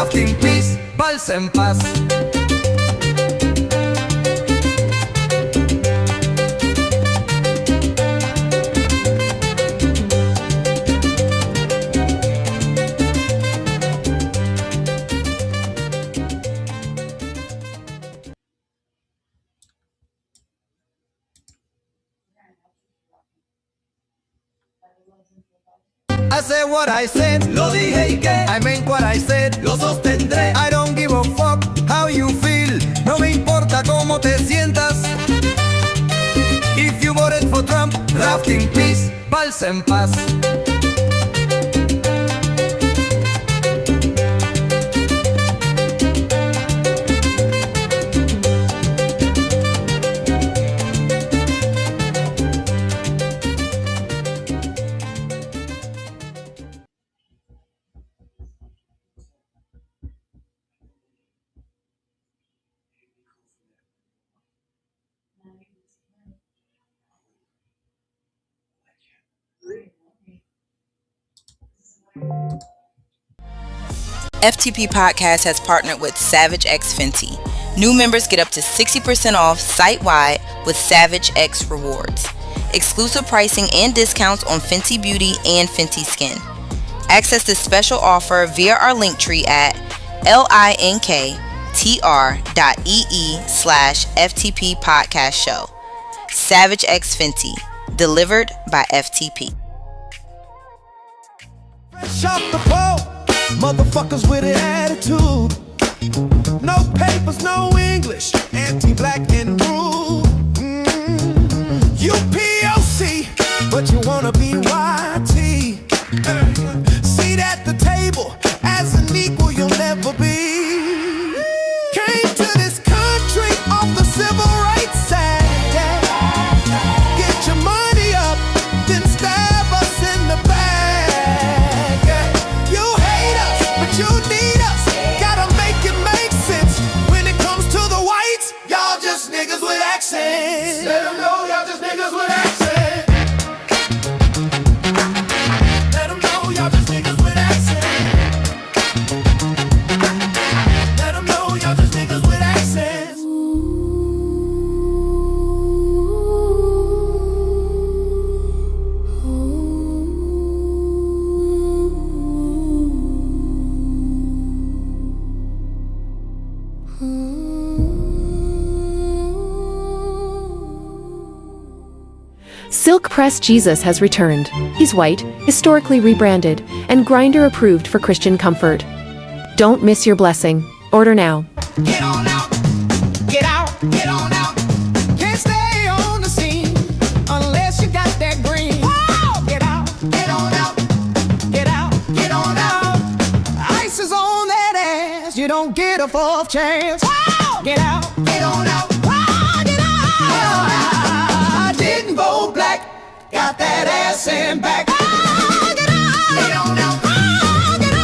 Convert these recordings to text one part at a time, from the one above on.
rafting peace, balsa en paz. I said what I said, lo dije y que I meant what I said, lo sostendré. I don't give a fuck how you feel, no me importa cómo te sientas. If you voted for Trump, rafting peace, balsa en paz. FTP Podcast has partnered with Savage X Fenty. New members get up to 60% off site-wide with Savage X Rewards. Exclusive pricing and discounts on Fenty Beauty and Fenty Skin. Access this special offer via our link tree at linktr.ee/FTP Podcast Show. Savage X Fenty, delivered by FTP. Fresh off the pole, motherfuckers with an attitude. No papers, no English, anti-black and rude. You POC, but you wanna be YT. Seat at the table, as an equal you'll never be. Came to this country off the civil rights side. Get your money up, then stab us in the back. You hate us, but you need us. Gotta make it make sense. When it comes to the whites, y'all just niggas with accents. Let them know y'all just niggas with accents. Let them know y'all just niggas with accents. Let them know y'all just niggas with accents. Silk Press Jesus has returned. He's white, historically rebranded, and grinder approved for Christian comfort. Don't miss your blessing. Order now. Get on out, get out, get on out. Can't stay on the scene unless you got that green. Whoa! Get out, get on out, get out, get on out. Ice is on that ass, you don't get a fourth chance. Whoa! Get out, get on out, whoa, get out. I didn't go black, got that ass in back. Whoa, get out, get on out, whoa, get out.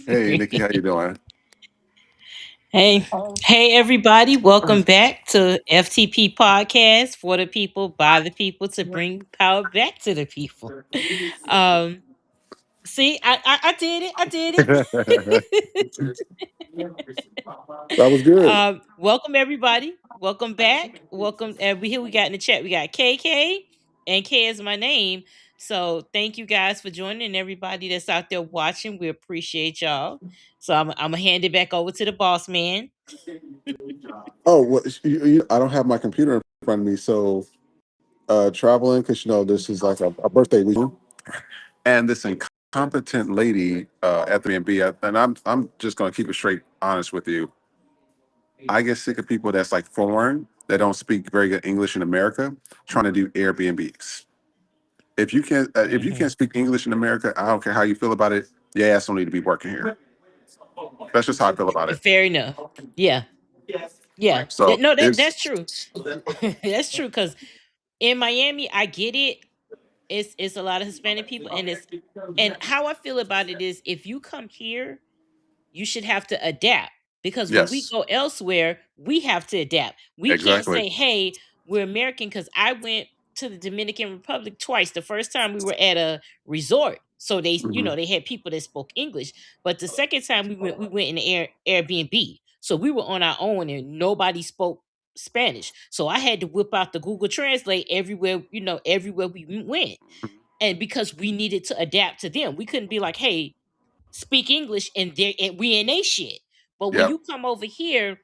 Hey, Nikki, how you doing? Hey, hey, everybody! Welcome back to FTP Podcast for the people, by the people, to bring power back to the people. Um, see, I did it. I did That it. was good. Welcome everybody. Welcome back. Welcome. We got in the chat. We got KK, and K is my name. So thank you guys for joining, and everybody that's out there watching. We appreciate y'all. So I'm gonna hand it back over to the boss man. Oh, well, I don't have my computer in front of me, so traveling because this is like a birthday weekend, and this incompetent lady at the Airbnb, and I'm just gonna keep it straight honest with you. I get sick of people that's like foreign that don't speak very good English in America trying to do Airbnbs. If you Mhm. can't speak English in America, I don't care how you feel about it. Your ass don't need to be working here. That's just how I feel about it. Fair enough. Yeah. Yeah. So No, that's it's true. That's true. Cause in Miami, I get it. It's a lot of Hispanic people, and how I feel about it is if you come here you should have to adapt, because when we Yes, go elsewhere, we have to adapt. We can't exactly. say, "Hey, we're American," because I went to the Dominican Republic twice. The first time we were at a resort, so they, Hmm. they had people that spoke English. But the second time we went in the Airbnb, so we were on our own and nobody spoke Spanish. So I had to whip out the Google Translate everywhere, everywhere we went, and because we needed to adapt to them, we couldn't be like, "Hey, speak English," and we in they shit. But when Yep, you come over here,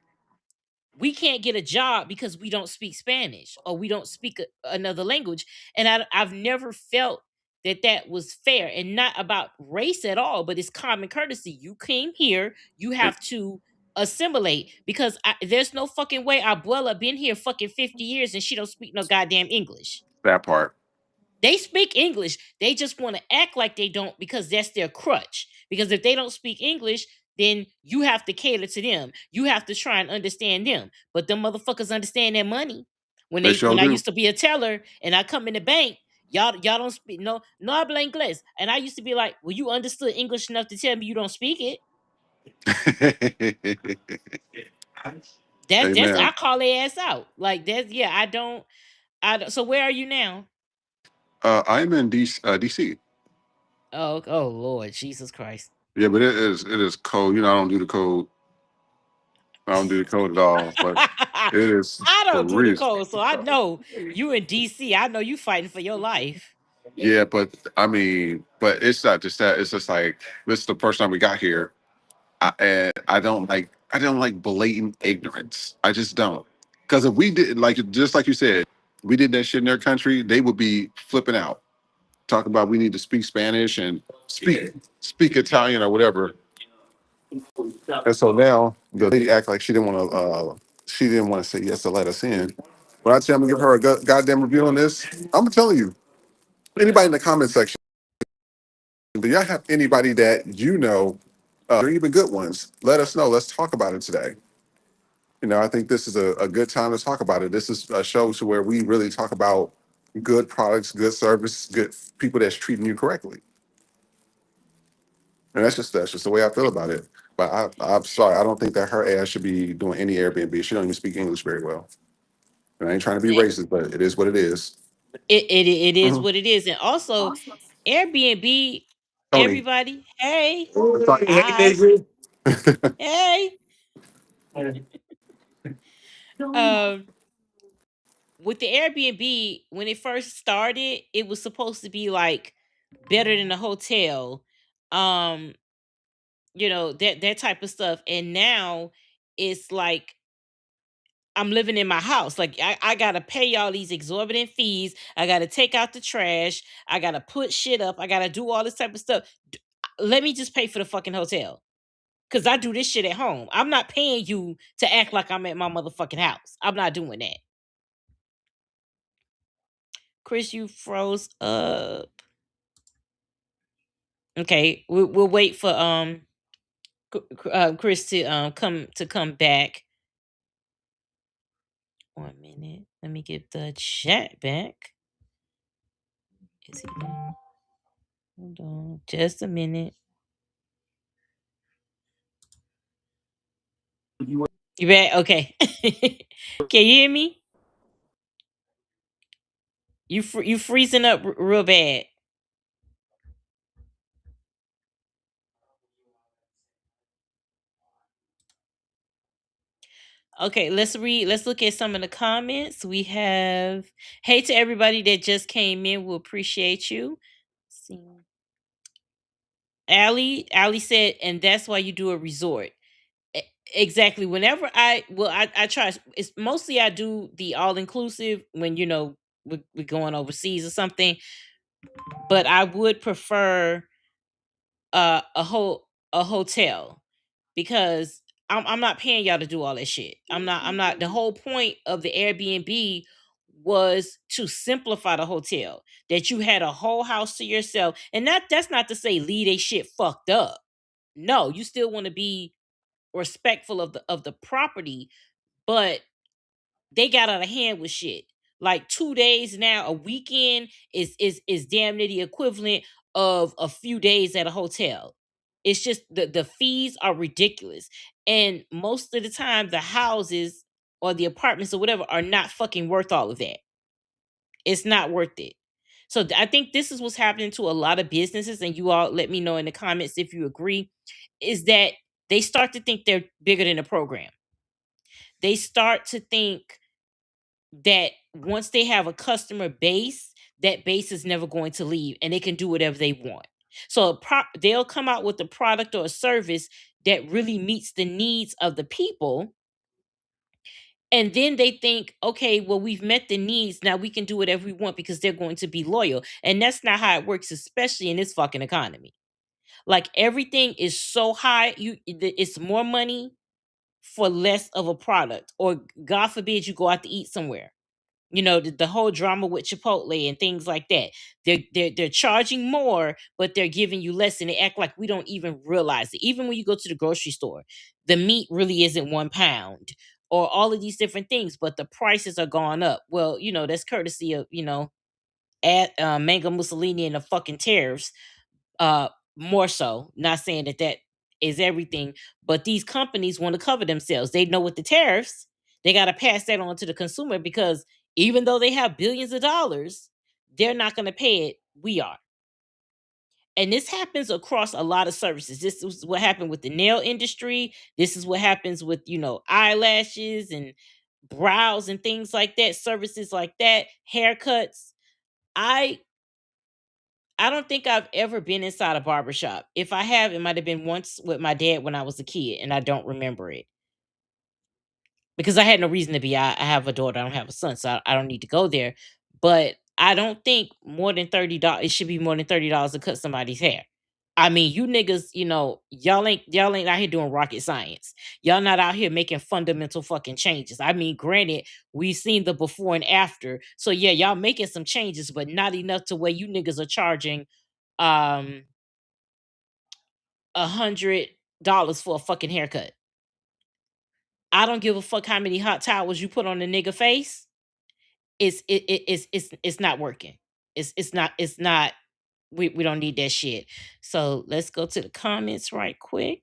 we can't get a job because we don't speak Spanish or we don't speak another language. And I've never felt that that was fair, and not about race at all, but it's common courtesy. You came here, you it, have to assimilate, because there's no fucking way Abuela been here fucking 50 years and she don't speak no goddamn English. that part. They speak English. They just want to act like they don't because that's their crutch. Because if they don't speak English, then you have to cater to them. You have to try and understand them. But them motherfuckers understand their money. When They they sure when I do. used to be a teller and I come in the bank, y'all don't speak no habla inglés. And I used to be like, "Well, you understood English enough to tell me you don't speak it." That's I Amen. call their ass out. Like that's yeah, I don't. So where are you now? I'm in DC. Oh Lord, Jesus Christ. Yeah, but it is cold. I don't do the cold. I don't do the code at all, but it is I for don't do the real. code, so I know you in DC. I know you fighting for your life. Yeah, but I mean, but it's not just that. It's just like this is the first time we got here, and I don't like blatant ignorance. I just don't. Because if we did just like you said, we did that shit in their country, they would be flipping out, talking about we need to speak Spanish and speak Italian or whatever. And so now the lady act like she didn't want to say yes to let us in. When I tell them to give her a goddamn review on this, I'm telling you, anybody in the comment section, do y'all have anybody that or even good ones? Let us know. Let's talk about it today. I think this is a good time to talk about it. This is a show to where we really talk about good products, good service, good people that's treating you correctly. And that's just the way I feel about it. But I'm sorry, I don't think that her ass should be doing any Airbnb. She don't even speak English very well. And I ain't trying to be It, racist, but it is what it is. it is Mhm. what it is, and also Airbnb. Tony. Everybody, hey, Hey, hi, nigga. hey. Um, with the Airbnb, when it first started, it was supposed to be like better than a hotel. Um, that type of stuff, and now it's like I'm living in my house. Like I gotta pay all these exorbitant fees. I gotta take out the trash. I gotta put shit up. I gotta do all this type of stuff. Let me just pay for the fucking hotel. Cause I do this shit at home. I'm not paying you to act like I'm at my motherfucking house. I'm not doing that. Chris, you froze up. Okay, we'll wait for Chris to come back. 1 minute. Let me get the chat back. Is he there? Hold on, just a minute. You back? Okay. Can you hear me? You freezing up real bad. Okay, let's read. Let's look at some of the comments. We have hey to everybody that just came in. We appreciate you. See. Allie said, and that's why you do a resort. E- Exactly. Whenever I try. It's mostly I do the all inclusive when we're going overseas or something. But I would prefer uh a whole a hotel, because I'm not paying y'all to do all that shit. I'm not. The whole point of the Airbnb was to simplify the hotel, that you had a whole house to yourself, and that's not to say leave they shit fucked up. No, you still want to be respectful of the property, but they got out of hand with shit. Like 2 days now, a weekend is damn near the equivalent of a few days at a hotel. It's just the fees are ridiculous. And most of the time the houses or the apartments or whatever are not fucking worth all of that. It's not worth it. So I think this is what's happening to a lot of businesses, and you all let me know in the comments if you agree, is that they start to think they're bigger than the program. They start to think that once they have a customer base, that base is never going to leave and they can do whatever they want. So they'll come out with a product or a service that really meets the needs of the people. And then they think, okay, well, we've met the needs. Now we can do whatever we want because they're going to be loyal. And that's not how it works, especially in this fucking economy. Like everything is so high, it's more money for less of a product. Or God forbid you go out to eat somewhere. You know, the whole drama with Chipotle and things like that. They're charging more, but they're giving you less, and they act like we don't even realize it. Even when you go to the grocery store, the meat really isn't 1 pound, or all of these different things, but the prices are going up. Well, that's courtesy of at Mango Mussolini and the fucking tariffs. More so, not saying that is everything, but these companies want to cover themselves. They know with the tariffs, they got to pass that on to the consumer, because even though they have billions of dollars, they're not going to pay it. We are. And this happens across a lot of services. This is what happened with the nail industry. This is what happens with, eyelashes and brows and things like that, services like that, haircuts. I don't think I've ever been inside a barbershop. If I have, it might have been once with my dad when I was a kid, and I don't remember it because I had no reason to be. I have a daughter, I don't have a son, so I don't need to go there. But I don't think more than $30. It should be more than $30 to cut somebody's hair. I mean, you niggas, y'all ain't out here doing rocket science. Y'all not out here making fundamental fucking changes. I mean, granted, we've seen the before and after. So yeah, y'all making some changes, but not enough to where you niggas are charging um $100 for a fucking haircut. I don't give a fuck how many hot towels you put on the nigga face. It's not working. It's not. We don't need that shit. So let's go to the comments right quick.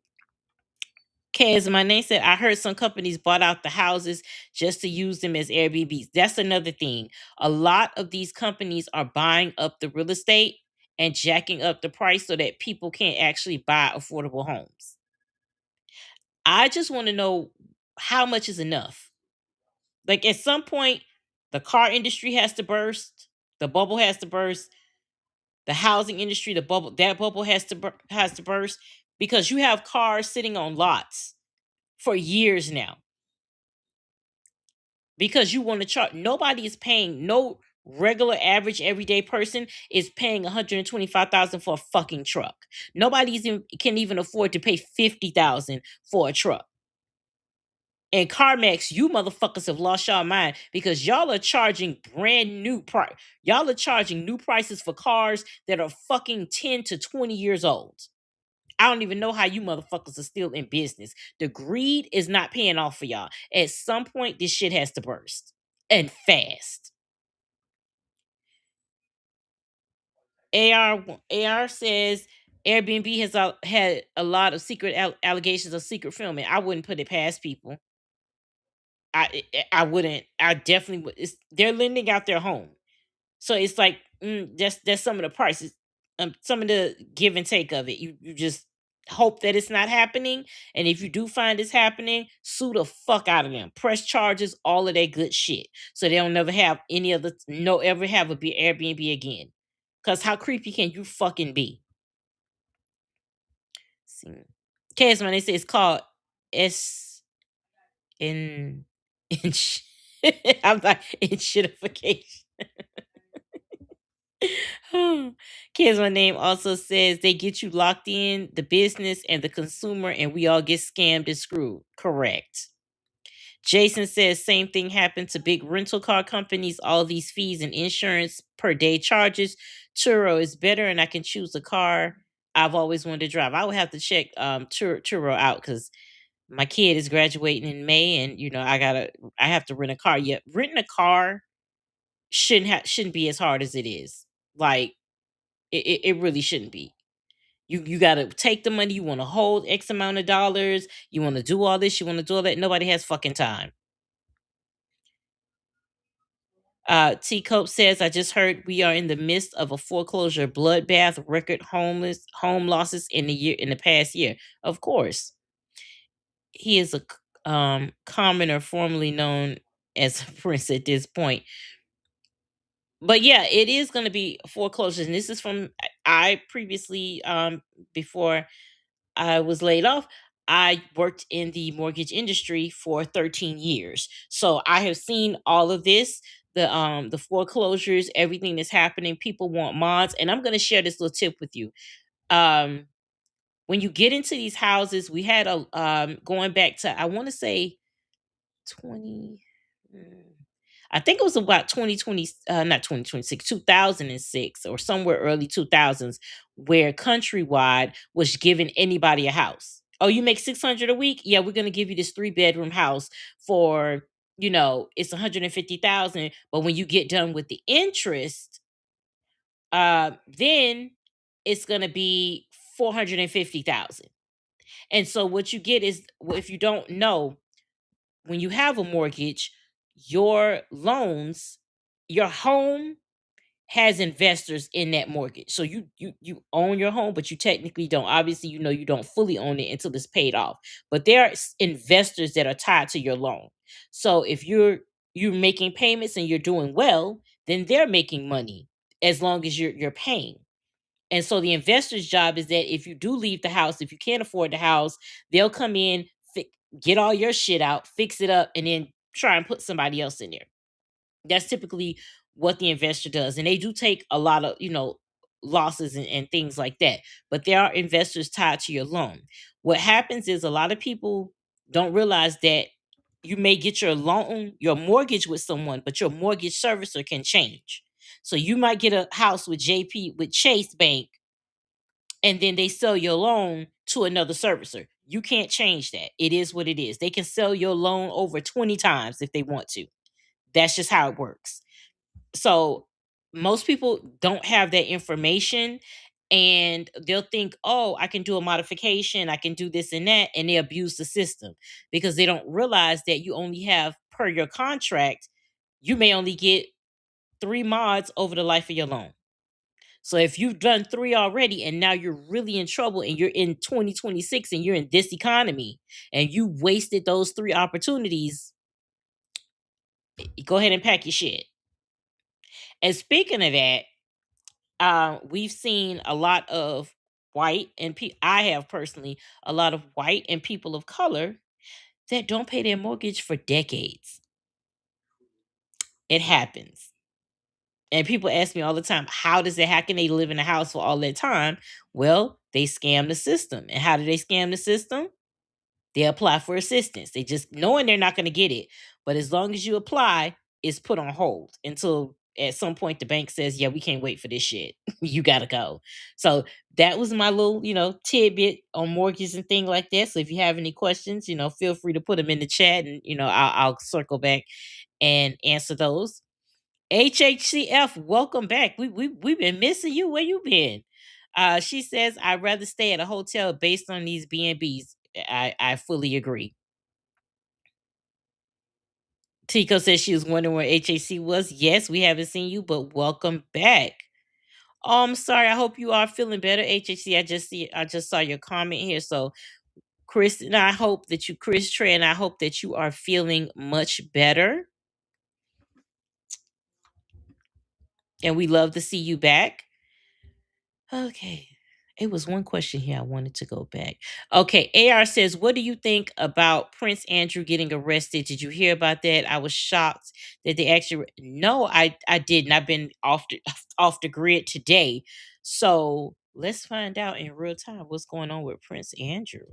Kaz, my name said, I heard some companies bought out the houses just to use them as Airbnbs. That's another thing. A lot of these companies are buying up the real estate and jacking up the price so that people can't actually buy affordable homes. I just want to know how much is enough. Like at some point, the car industry has to burst, the bubble has to burst, the housing industry, that bubble has to burst, because you have cars sitting on lots for years now. Because you want to charge, nobody is paying, no regular average everyday person is paying 125,000 for a fucking truck. Can even afford to pay 50,000 for a truck. And CarMax, you motherfuckers have lost y'all mind, because y'all are charging brand new price. Y'all are charging new prices for cars that are fucking 10 to 20 years old. I don't even know how you motherfuckers are still in business. The greed is not paying off for y'all. At some point, this shit has to burst. And fast. AR says Airbnb has had a lot of secret allegations of secret filming. I wouldn't put it past people. I wouldn't. I definitely would. They're lending out their home, so it's like that's some of the prices, some of the give and take of it. You just hope that it's not happening, and if you do find it's happening, sue the fuck out of them, press charges, all of that good shit, so they don't never have any other no ever have a Airbnb again. Cause how creepy can you fucking be? See, Casman, they say it's called S in in. I'm like in shitification. Kids, my name also says they get you locked in, the business and the consumer, and we all get scammed and screwed. Correct. Jason says same thing happened to big rental car companies. All these fees and insurance per day charges. Turo is better, and I can choose a car I've always wanted to drive. I would have to check Turo out, because my kid is graduating in May, and I have to rent a car. Yet renting a car shouldn't be as hard as it is. Like it really shouldn't be. You got to take the money. You want to hold X amount of dollars. You want to do all this. You want to do all that. Nobody has fucking time. T Cope says, I just heard we are in the midst of a foreclosure bloodbath, record home losses in the past year. Of course, he is a commoner formerly known as Prince at this point. But yeah, it is going to be foreclosures, and this is from I previously before I was laid off. I worked in the mortgage industry for 13 years. So I have seen all of this, the foreclosures, everything that's happening. People want mods, and I'm going to share this little tip with you. Um when you get into these houses, we had a going back to, I want to say 20 mm, I think it was about 2020, not 2026, 2006, or somewhere early 2000s, where Countrywide was giving anybody a house. Oh, you make 600 a week? Yeah, we're going to give you this 3-bedroom house for, it's 150,000, but when you get done with the interest, then it's going to be 450,000. And so what you get is, well, if you don't know, when you have a mortgage, your loans, your home has investors in that mortgage. So you own your home, but you technically don't. Obviously, you don't fully own it until it's paid off. But there are investors that are tied to your loan. So if you're making payments and you're doing well, then they're making money as long as you're paying. And so the investor's job is that if you do leave the house, if you can't afford the house, they'll come in, get all your shit out, fix it up, and then try and put somebody else in there. That's typically what the investor does. And they do take a lot of, losses and things like that. But there are investors tied to your loan. What happens is a lot of people don't realize that you may get your loan, your mortgage with someone, but your mortgage servicer can change. So you might get a house with Chase Bank, and then they sell your loan to another servicer. You can't change that. It is what it is. They can sell your loan over 20 times if they want to. That's just how it works. So most people don't have that information, and they'll think, oh, I can do a modification, I can do this and that, and they abuse the system because they don't realize that you only have, per your contract, you may only get 3 mods over the life of your loan. So if you've done 3 already and now you're really in trouble and you're in 2026 and you're in this economy and you wasted those 3 opportunities, go ahead and pack your shit. And speaking of that, we've seen a lot of white and I have personally a lot of white and people of color that don't pay their mortgage for decades. It happens. And people ask me all the time, how does it, how can they live in a house for all that time? Well, they scam the system. And how do they scam the system? They apply for assistance. They just knowing they're not going to get it. But as long as you apply, it's put on hold until at some point the bank says, yeah, we can't wait for this shit. You got to go. So that was my little, tidbit on mortgages and thing like that. So if you have any questions, feel free to put them in the chat, and, I'll circle back and answer those. HHCF, welcome back. We've been missing you. Where you been? She says, I'd rather stay at a hotel based on these B&Bs. I fully agree. Tico says she was wondering where HAC was. Yes, we haven't seen you, but welcome back. Oh, I'm sorry. I hope you are feeling better, HHC. I just saw your comment here. So Chris, and I hope that Chris Trey, and I hope that you are feeling much better. And we love to see you back. Okay. It was one question here I wanted to go back. Okay, AR says, what do you think about Prince Andrew getting arrested? Did you hear about that? I was shocked that they actually no, I didn't. I've been off the grid today. So let's find out in real time what's going on with Prince Andrew.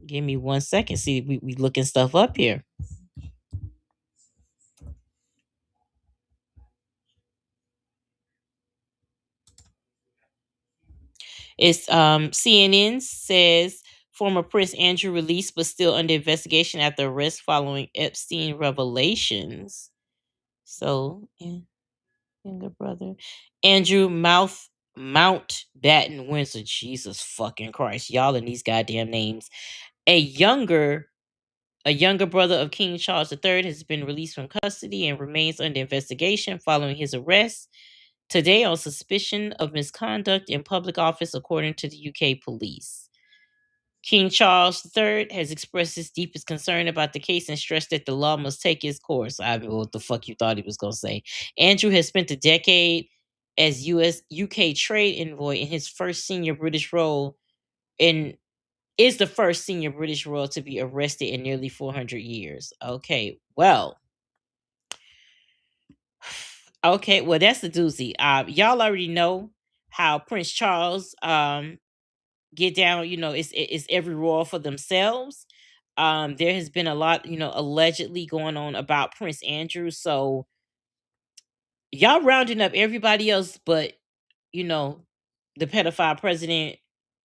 Give me 1 second. See, we looking stuff up here. It's CNN says former Prince Andrew released but still under investigation after arrest following Epstein revelations. So, younger brother Andrew Mountbatten Windsor. Jesus fucking Christ. Y'all in these goddamn names. A younger brother of King Charles III has been released from custody and remains under investigation following his arrest today on suspicion of misconduct in public office, according to the UK police. King Charles III has expressed his deepest concern about the case and stressed that the law must take its course. I mean, what the fuck you thought he was going to say? Andrew has spent a decade as US UK trade envoy in his first senior British role in is the first senior British royal to be arrested in nearly 400 years. Okay, well, that's the doozy. Y'all already know how Prince Charles get down. You know, it's every royal for themselves. There has been a lot, allegedly going on about Prince Andrew. So y'all rounding up everybody else, but you know, the pedophile president,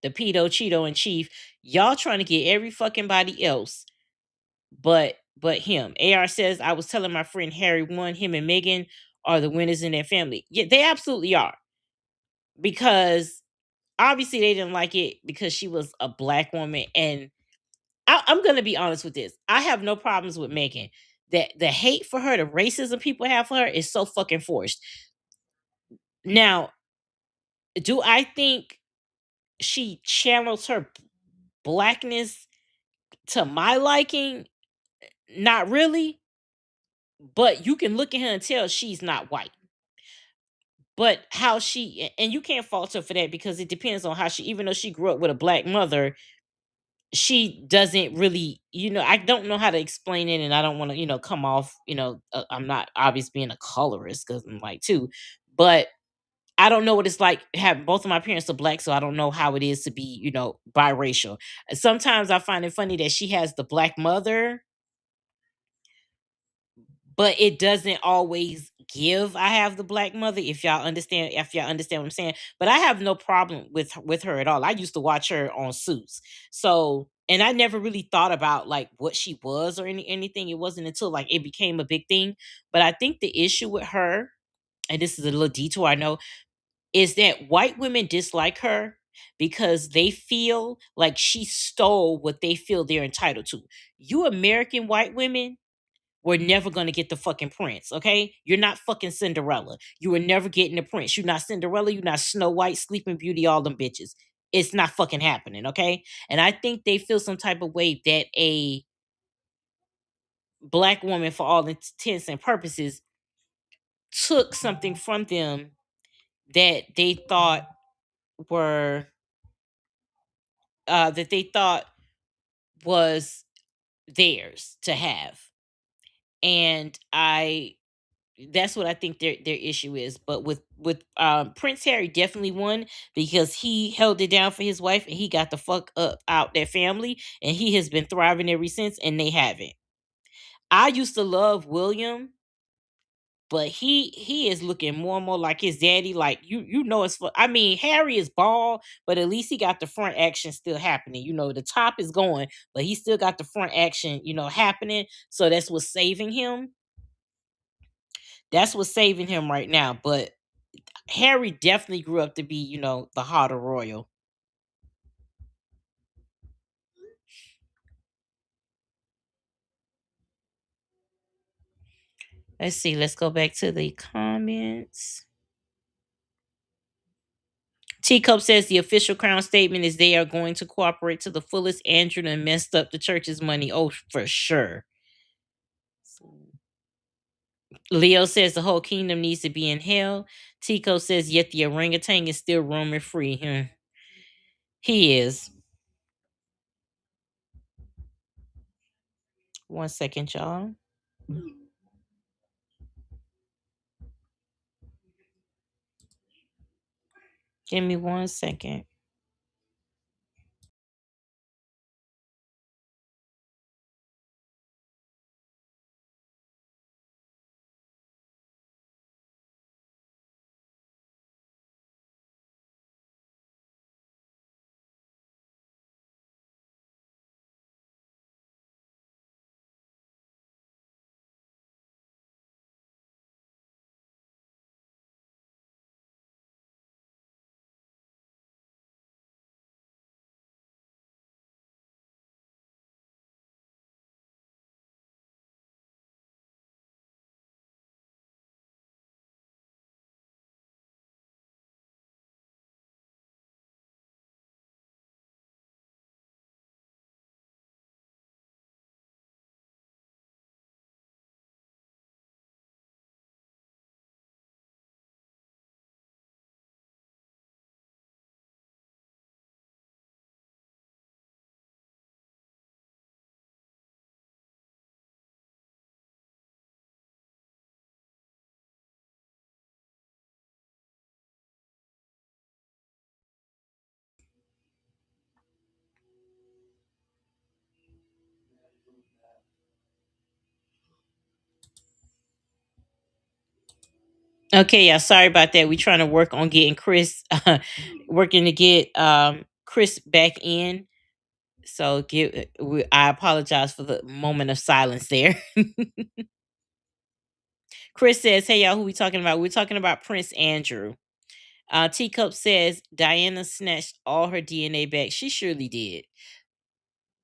the pedo Cheeto in chief. Y'all trying to get every fucking body else but him. AR says, I was telling my friend Harry won. Him and Meghan are the winners in their family. Yeah, they absolutely are. Because obviously they didn't like it because she was a black woman. And I'm gonna be honest with this. I have no problems with Meghan. That the hate for her, the racism people have for her is so fucking forced. Now, do I think she channels her blackness to my liking? Not really. But you can look at her and tell she's not white. But how and you can't fault her for that because it depends on how even though she grew up with a black mother, she doesn't really, I don't know how to explain it, and I don't want to, come off, I'm not obvious being a colorist because I'm like too, but I don't know what it's like having both of my parents are black, so I don't know how it is to be, biracial. Sometimes I find it funny that she has the black mother, but it doesn't always give I have the black mother, if y'all understand what I'm saying. But I have no problem with her at all. I used to watch her on Suits. So, and I never really thought about like what she was or anything. It wasn't until like it became a big thing. But I think the issue with her, and this is a little detour I know, is that white women dislike her because they feel like she stole what they feel they're entitled to. You American white women, we're never gonna get the fucking prince, okay? You're not fucking Cinderella. You were never getting the prince. You're not Cinderella. You're not Snow White, Sleeping Beauty, all them bitches. It's not fucking happening, okay? And I think they feel some type of way that a black woman, for all intents and purposes, took something from them that they thought were that they thought was theirs to have. And that's what I think their issue is. But with Prince Harry definitely won because he held it down for his wife and he got the fuck up out their family and he has been thriving ever since and they haven't. I used to love William, but he is looking more and more like his daddy. Like it's I mean, Harry is bald, but at least he got the front action still happening. The top is going, but he still got the front action, happening. So that's what's saving him right now. But Harry definitely grew up to be, the harder royal. Let's see. Let's go back to the comments. Teacup says the official crown statement is they are going to cooperate to the fullest. Andrew and messed up the church's money. Oh, for sure. Leo says the whole kingdom needs to be in hell. Tico says yet the orangutan is still roaming free. He is. 1 second, y'all. Give me 1 second. Okay, yeah, sorry about that. We're trying to work on getting Chris, working to get Chris back in. So I apologize for the moment of silence there. Chris says, "Hey y'all, who we talking about? We're talking about Prince Andrew." Teacup says Diana snatched all her DNA back. She surely did.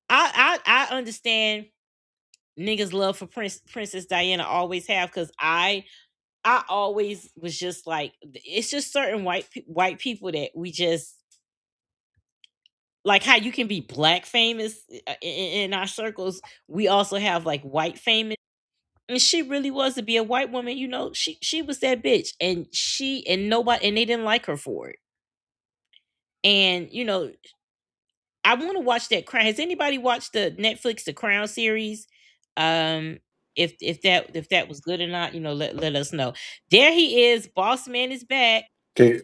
I understand niggas love for Princess Diana, always have, because I always was just like, it's just certain white people that we just like, how you can be black famous in our circles. We also have like white famous, and she really was, to be a white woman. She was that bitch, and nobody, and they didn't like her for it. And I want to watch that Crown. Has anybody watched the Netflix The Crown series? Um, if that was good or not, let us know. There he is, boss man is back. Okay,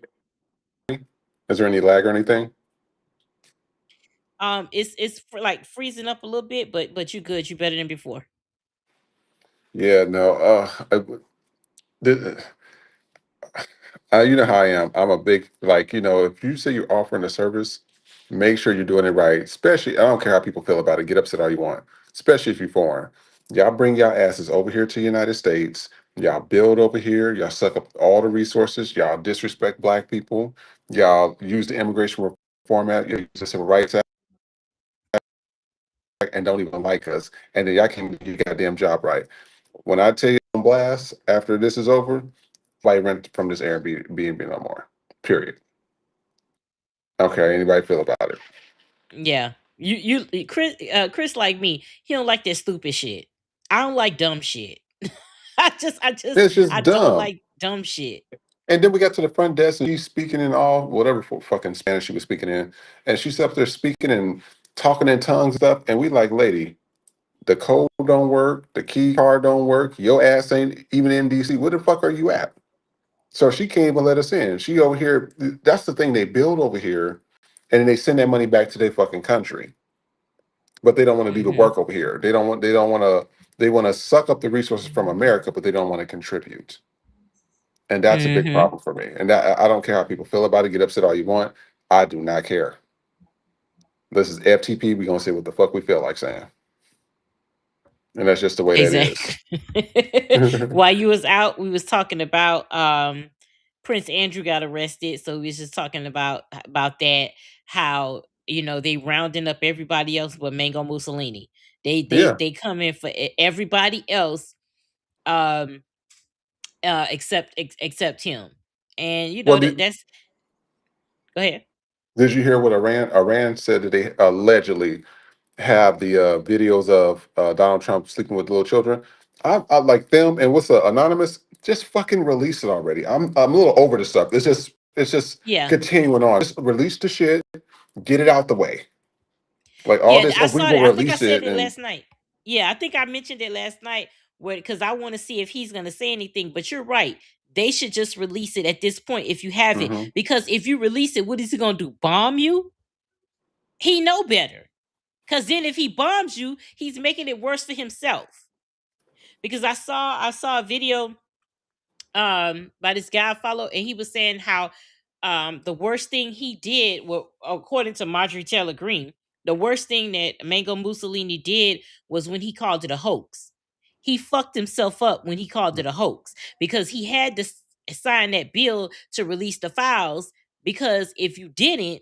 is there any lag or anything? It's for like freezing up a little bit, but you good. You better than before. Yeah, no. The, you know how I am. I'm a big, like, if you say you're offering a service, make sure you're doing it right. Especially, I don't care how people feel about it. Get upset all you want. Especially if you're foreign. Y'all bring y'all asses over here to the United States. Y'all build over here. Y'all suck up all the resources. Y'all disrespect black people. Y'all use the Immigration Reform Act. You use the Civil Rights Act, and don't even like us. And then y'all can do your goddamn job right. When I tell you on blast after this is over, flight rent from this Airbnb no more. Period. Okay, anybody feel about it? Yeah, Chris like me. He don't like that stupid shit. I don't like dumb shit. It's I just don't dumb. like dumb shit. And then we got to the front desk and she's speaking in all whatever fucking Spanish she was speaking in. And she's up there speaking and talking in tongues and stuff. And we like, lady, the code don't work, the key card don't work, your ass ain't even in DC. Where the fuck are you at? So she can't even let us in. She over here, that's the thing, they build over here and then they send that money back to their fucking country. But they don't want to do the Hmm. work over here. They want to suck up the resources from America, but they don't want to contribute. And that's a big Hmm. problem for me. And that, I don't care how people feel about it. Get upset all you want. I do not care. This is FTP. We're gonna say what the fuck we feel like saying, and that's just the way that is. Exactly. While you was out, we was talking about Prince Andrew got arrested, so we was just talking about that, how they rounding up everybody else but Mango Mussolini. They they Yeah. they come in for everybody else, um except him. And Well, that's go ahead. did you hear what Iran said that they allegedly have the videos of Donald Trump sleeping with little children? I like them, and what's anonymous? Just fucking release it already. I'm a little over the stuff. It's just Yeah. continuing on. Just release the shit. Get it out the way. Like all Yeah, this. I Oh, we saw will that. I think I release said it, it and last night. Yeah, I think I mentioned it last night, where because I want to see if he's gonna say anything. But you're right. They should just release it at this point if you have it. mhm. Because if you release it, what is he gonna do? Bomb you? He know better. Cause then if he bombs you, he's making it worse for himself. Because I saw a video by this guy I follow, and he was saying how the worst thing he did, well, according to Marjorie Taylor Greene, the worst thing that Mango Mussolini did was when he called it a hoax. He fucked himself up when he called it a hoax, because he had to sign that bill to release the files, because if you didn't,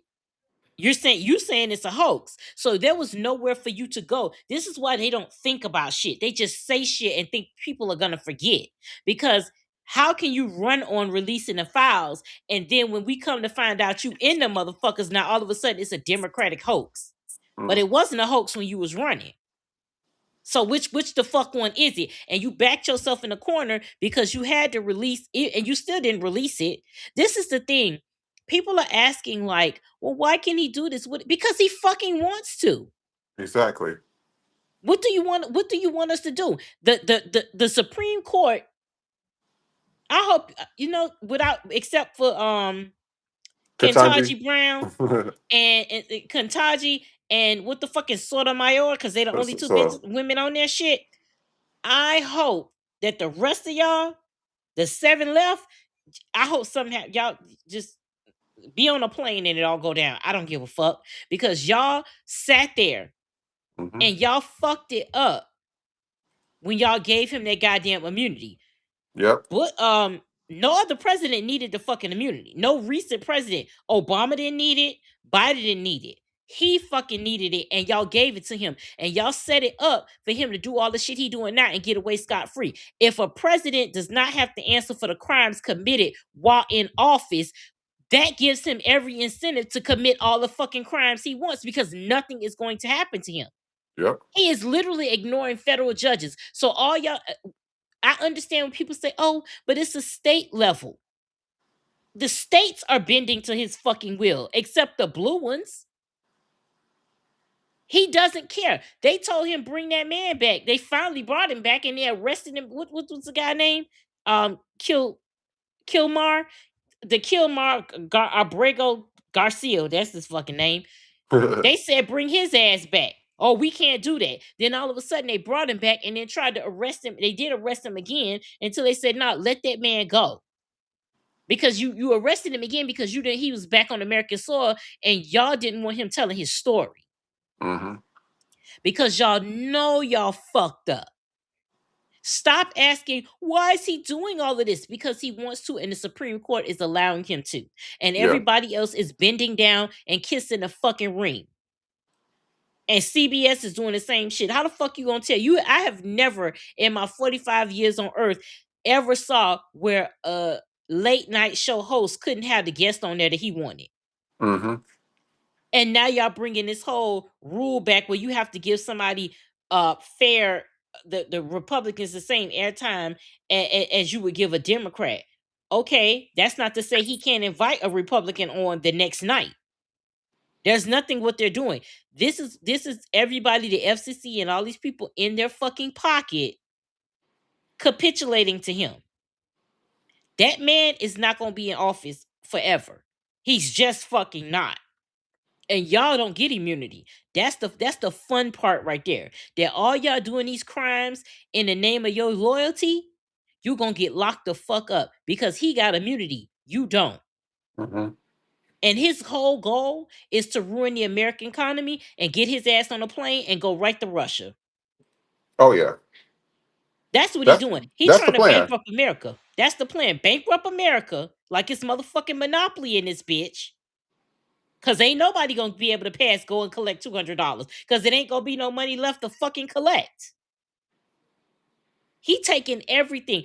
you saying it's a hoax. So there was nowhere for you to go. This is why they don't think about shit. They just say shit and think people are gonna forget. Because how can you run on releasing the files, and then when we come to find out you in the motherfuckers, now all of a sudden it's a democratic hoax? But Mm. it wasn't a hoax when you was running. So which the fuck one is it? And you backed yourself in a corner because you had to release it and you still didn't release it. This is the thing. People are asking like, well, why can he do this? Because he fucking wants to. Exactly. What do you want us to do? The Supreme Court, I hope without except for Katanji. Kentanji Brown and Kentanji and what the fuck is Sotomayor, because they the only two So women on that shit. I hope that the rest of y'all, the seven left, I hope somehow y'all just be on a plane and it all go down. I don't give a fuck because y'all sat there Mhm. and y'all fucked it up when y'all gave him that goddamn immunity. Yep. But no other president needed the fucking immunity. No recent president. Obama didn't need it. Biden didn't need it. He fucking needed it, and y'all gave it to him, and y'all set it up for him to do all the shit he doing now and get away scot-free. If a president does not have to answer for the crimes committed while in office, that gives him every incentive to commit all the fucking crimes he wants because nothing is going to happen to him. Yep. He is literally ignoring federal judges. So all y'all, I understand when people say, "Oh, but it's a state level." The states are bending to his fucking will, except the blue ones. He doesn't care. They told him bring that man back. They finally brought him back, and they arrested him. What was the guy name? Kilmar, the Kilmar Abrego Garcia. That's his fucking name. They said bring his ass back. Oh, we can't do that. Then all of a sudden they brought him back and then tried to arrest him. They did arrest him again until they said, "No, let that man go." Because you arrested him again because you didn't he was back on American soil and y'all didn't want him telling his story. hmm Because y'all know y'all fucked up. Stop asking, why is he doing all of this? Because he wants to, and the Supreme Court is allowing him to. And Yeah. everybody else is bending down and kissing the fucking ring. And CBS is doing the same shit. How the fuck you gonna tell you? I have never in my 45 years on earth ever saw where a late night show host couldn't have the guest on there that he wanted. hmm And now y'all bringing this whole rule back where you have to give somebody fair the Republicans the same airtime as you would give a Democrat. Okay, that's not to say he can't invite a Republican on the next night. There's nothing what they're doing. This is everybody, the FCC and all these people in their fucking pocket capitulating to him. That man is not going to be in office forever. He's just fucking not. And y'all don't get immunity. That's the fun part right there. That all y'all doing these crimes in the name of your loyalty, you gonna get locked the fuck up because he got immunity. You don't. hmm And his whole goal is to ruin the American economy and get his ass on a plane and go right to Russia. Oh yeah. That's what he That's doing. He that's the trying to plan. bankrupt America. That's the plan. Bankrupt America like it's motherfucking monopoly in this bitch. Cause ain't nobody gonna be able to pass go and collect $200. Cause it ain't gonna be no money left to fucking collect. He taking everything.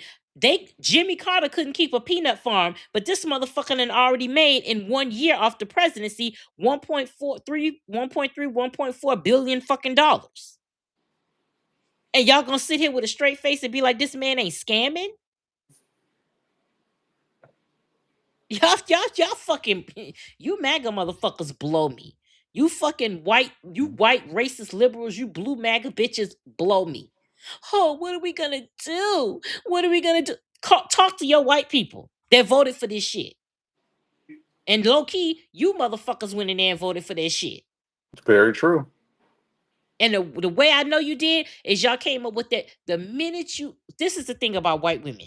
Jimmy Carter couldn't keep a peanut farm, but this motherfucker done already made in 1 year off the presidency 1.4 billion fucking dollars. And y'all gonna sit here with a straight face and be like, this man ain't scamming? Y'all fucking you MAGA motherfuckers blow me. You fucking white racist liberals, you blue MAGA bitches blow me. Oh, what are we gonna do? What are we gonna do? Talk to your white people that voted for this shit. And low key, you motherfuckers went in there and voted for that shit. It's very true. And the way I know you did is y'all came up with that. This is the thing about white women.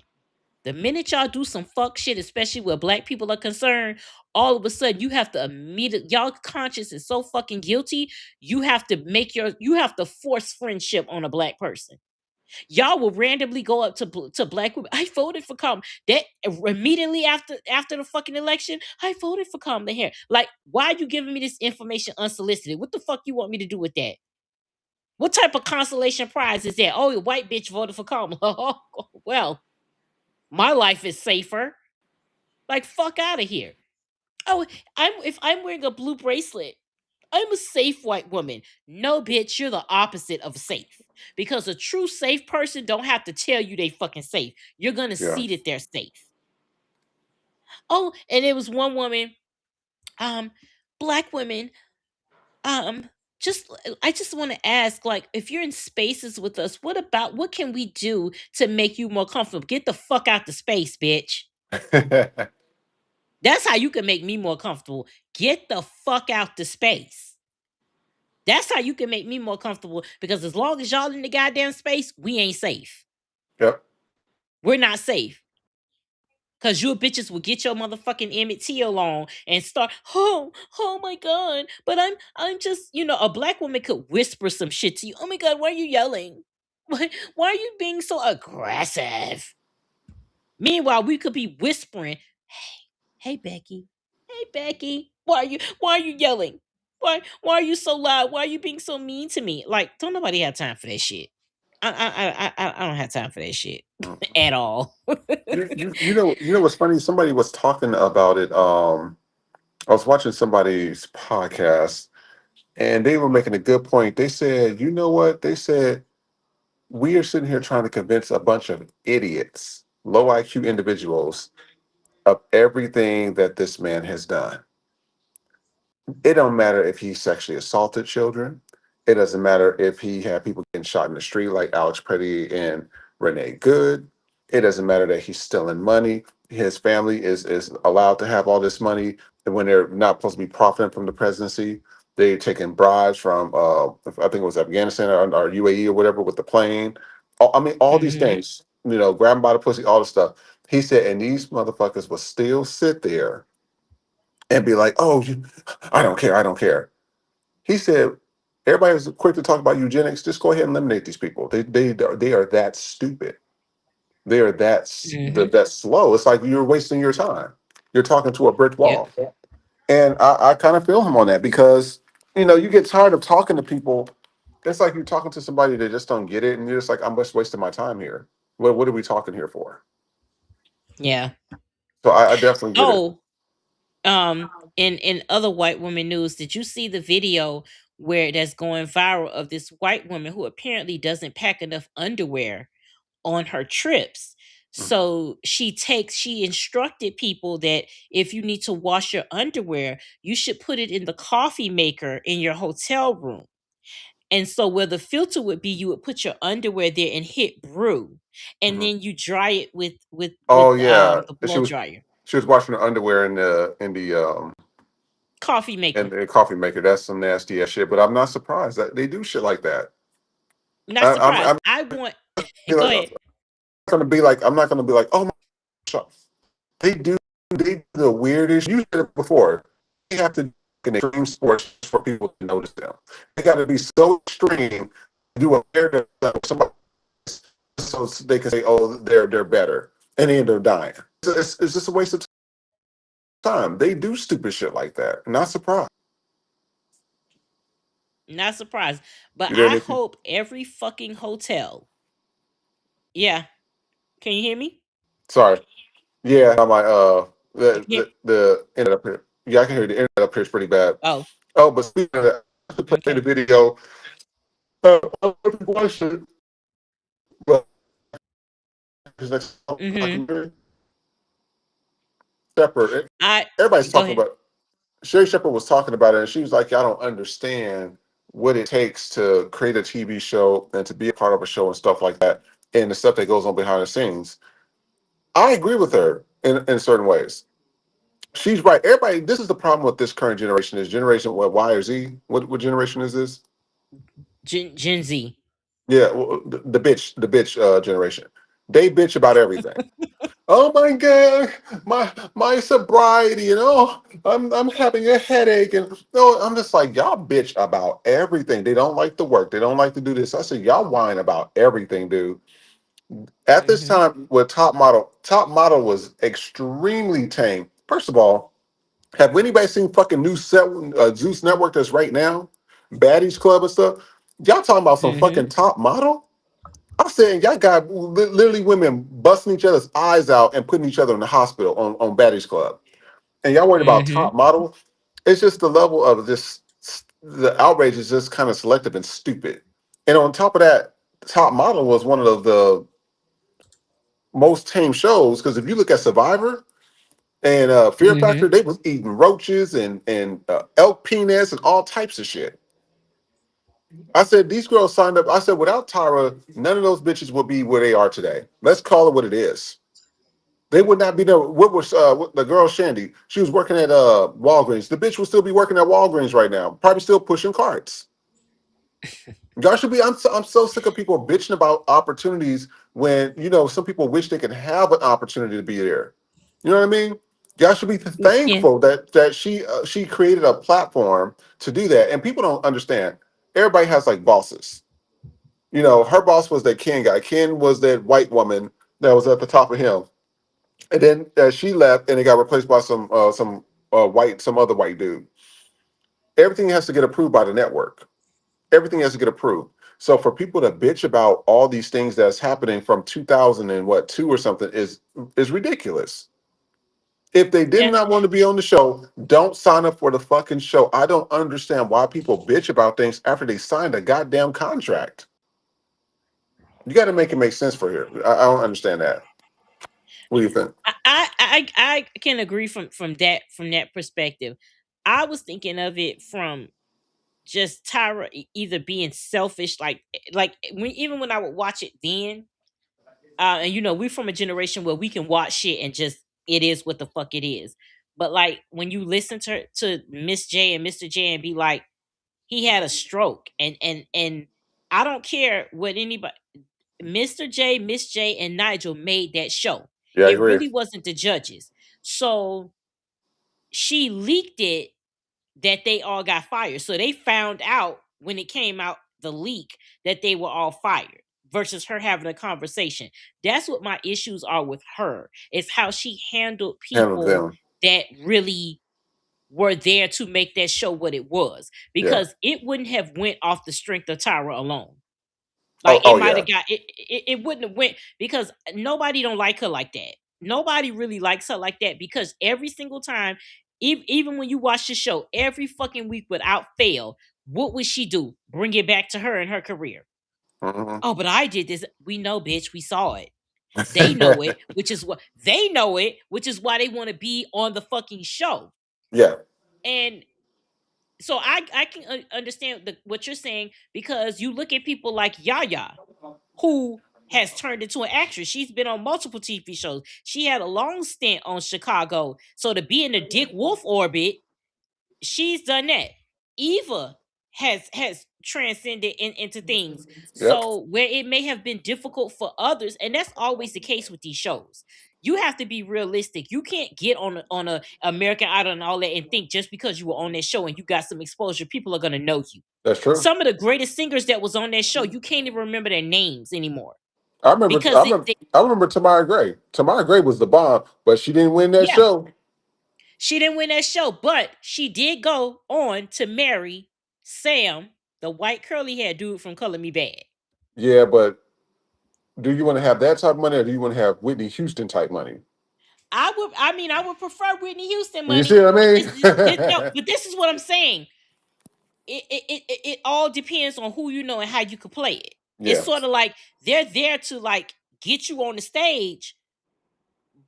The minute y'all do some fuck shit, especially where black people are concerned, all of a sudden you have to immediately, y'all conscience is so fucking guilty. You have to force friendship on a black person. Y'all will randomly go up to black women. I voted for Kamala. That immediately after the fucking election, I voted for Kamala Harris. Like, why are you giving me this information unsolicited? What the fuck you want me to do with that? What type of consolation prize is that? Oh, a white bitch voted for Kamala. Well, my life is safer. Like, fuck out of here. Oh, if I'm wearing a blue bracelet, I'm a safe white woman. No, bitch, you're the opposite of safe. Because a true safe person don't have to tell you they fucking safe. You're gonna Yeah. see that they're safe. Oh, and it was one woman, um, black women, um, just I just want to ask, like, if you're in spaces with us, what can we do to make you more comfortable? Get the fuck out the space, bitch. That's how you can make me more comfortable. Get the fuck out the space. That's how you can make me more comfortable because as long as y'all in the goddamn space, we ain't safe. Yep. We're not safe. Cause you bitches will get your motherfucking Emmett Till on and start, oh my god. But I'm just, a black woman could whisper some shit to you. Oh my god, why are you yelling? Why are you being so aggressive? Meanwhile, we could be whispering, hey Becky, hey Becky, why are you yelling? Why are you so loud? Why are you being so mean to me? Like, don't nobody have time for that shit. I don't have time for that shit at all. You know what's funny? Somebody was talking about it. I was watching somebody's podcast, and they were making a good point. They said, you know what? They said we are sitting here trying to convince a bunch of idiots, low IQ individuals, of everything that this man has done. It don't matter if he sexually assaulted children. It doesn't matter if he had people getting shot in the street like Alex Petty and Renee Good. It doesn't matter that he's stealing money. His family is allowed to have all this money, and when they're not supposed to be profiting from the presidency, they're taking bribes from I think it was Afghanistan or UAE or whatever with the plane. I mean, all these Hmm. things, grabbing by the pussy, all the stuff. He said, and these motherfuckers will still sit there and be like, "Oh, I don't care, I don't care." He said, "Everybody was quick to talk about eugenics. Just go ahead and eliminate these people. They are that stupid. They are Hmm. that slow. It's like you're wasting your time. You're talking to a brick Yep. wall." And I kind of feel him on that because you get tired of talking to people. It's like you're talking to somebody that just don't get it, and you're just like, "I'm just wasting my time here. What are we talking here for?" Yeah. So I definitely get it. Oh, in other white woman news, did you see the video where that's going viral of this white woman who apparently doesn't pack enough underwear on her trips? So she instructed people that if you need to wash your underwear, you should put it in the coffee maker in your hotel room. And so where the filter would be, you would put your underwear there and hit brew, and Mhm. then you dry it with Oh yeah, the she blow was dryer. washing her underwear Coffee in maker. the coffee maker. That's some nasty ass shit. But I'm not surprised that they do shit like that. Not I'm surprised. I want go ahead. I'm not gonna be like, oh my gosh. They do the weirdest. You said it before. They have to do in extreme sports for people to notice them. They got to be so extreme to do a weird stuff somebody so they can say, oh, they're better, and they end up dying. It's just a waste of time. They do stupid shit like that. Not surprised. Not surprised. But You there, I Nikki? hope every fucking hotel. Yeah. Can you hear me? Sorry. Yeah, on my You can hear the internet up here. Yeah, I can hear the internet up here is pretty bad. Oh, Oh, but speaking of that, I have to play the okay. video. I don't know if you watched it, but his next Mm-hmm. documentary, Shepherd. I Everybody's Go talking ahead. about. Sherry Shepherd was talking about it, and she was like, "I don't understand what it takes to create a TV show and to be a part of a show and stuff like that, and the stuff that goes on behind the scenes." I agree with her in certain ways. She's right. Everybody, this is the problem with this current generation. Is generation what Y or Z? What generation is this? Gen Z. Yeah, well, the bitch generation. They bitch about everything. Oh my god, my sobriety, I'm having a headache, and no, I'm just like y'all bitch about everything. They don't like to work. They don't like to do this. I said y'all whine about everything, dude. At this Mm-hmm. time with Top Model was extremely tame. First of all, have anybody seen fucking new Zeus Network that's right now, Baddies Club and stuff? Y'all talking about some Mm-hmm. fucking Top Model? I'm saying y'all got literally women busting each other's eyes out and putting each other in the hospital on Baddies Club. And y'all worried about Mm-hmm. Top Model? It's just the level of this, the outrage is just kind of selective and stupid. And on top of that, Top Model was one of the most tame shows because if you look at Survivor and Fear Mm-hmm. Factor, they was eating roaches and elk penis and all types of shit. I said these girls signed up. I said without Tyra, none of those bitches would be where they are today. Let's call it what it is. They would not be there. What the girl Shandy? She was working at Walgreens. The bitch would still be working at Walgreens right now. Probably still pushing carts. Y'all should be. I'm so sick of people bitching about opportunities when some people wish they could have an opportunity to be there. You know what I mean? Y'all should be Yeah. thankful that she created a platform to do that. And people don't understand. Everybody has like bosses. You know, her boss was that Ken guy. Ken was that white woman that was at the top of him. And then she left, and it got replaced by some other white dude. Everything has to get approved by the network. Everything has to get approved. So for people to bitch about all these things that's happening from 2000 and what two or something is ridiculous. If they did Yeah. not want to be on the show, don't sign up for the fucking show. I don't understand why people bitch about things after they signed a goddamn contract. You got to make it make sense for here. I don't understand that. What do you think? I can agree from that perspective. I was thinking of it from just Tyra either being selfish, like even when I would watch it then, and we're from a generation where we can watch shit and just it is what the fuck it is. But like when you listen to Miss J and Mr. J and be like, he had a stroke, and I don't care what anybody. Mr. J, Miss J, and Nigel made that show. Yeah, I It agree. really wasn't the judges. So she leaked it that they all got fired. So they found out when it came out, the leak, that they were all fired versus her having a conversation. That's what my issues are with her. It's how she handled Handle people them. that really were there to make that show what it was, Yeah. because it wouldn't have went off the strength of Tyra alone. Oh, Like it oh might yeah. have got it wouldn't have went, because nobody don't like her like that. Nobody really likes her like that, because every single time, even when you watch the show, every fucking week without fail, what would she do? Bring it back to her and her career. Hmm. Oh, but I did this. We know, bitch. We saw it. They know it, which is what they know it, which is why they want to be on the fucking show. Yeah. And so I can understand what you're saying, because you look at people like Yaya, who has turned into an actress. She's been on multiple TV shows. She had a long stint on Chicago. So to be in the Dick Wolf orbit, she's done that. Eva has transcended into things. Yep. So where it may have been difficult for others, and that's always the case with these shows. You have to be realistic. You can't get on a American Idol and all that and think just because you were on that show and you got some exposure, people are gonna know you. That's true. Some of the greatest singers that was on that show, you can't even remember their names anymore I remember. I because remember. I remember Tamara Gray. Tamara Gray was the bomb, but she didn't win that yeah, show. she didn't win that show, but she did go on to marry Sam, the white curly hair dude from Color Me Bad. Yeah, but do you want to have that type of money, or do you want to have Whitney Houston type money? I would prefer Whitney Houston You see money, what I but mean? no, but this is what I'm saying. It all depends on who you know and how you can play it. It's Yeah, sort of like they're there to like get you on the stage,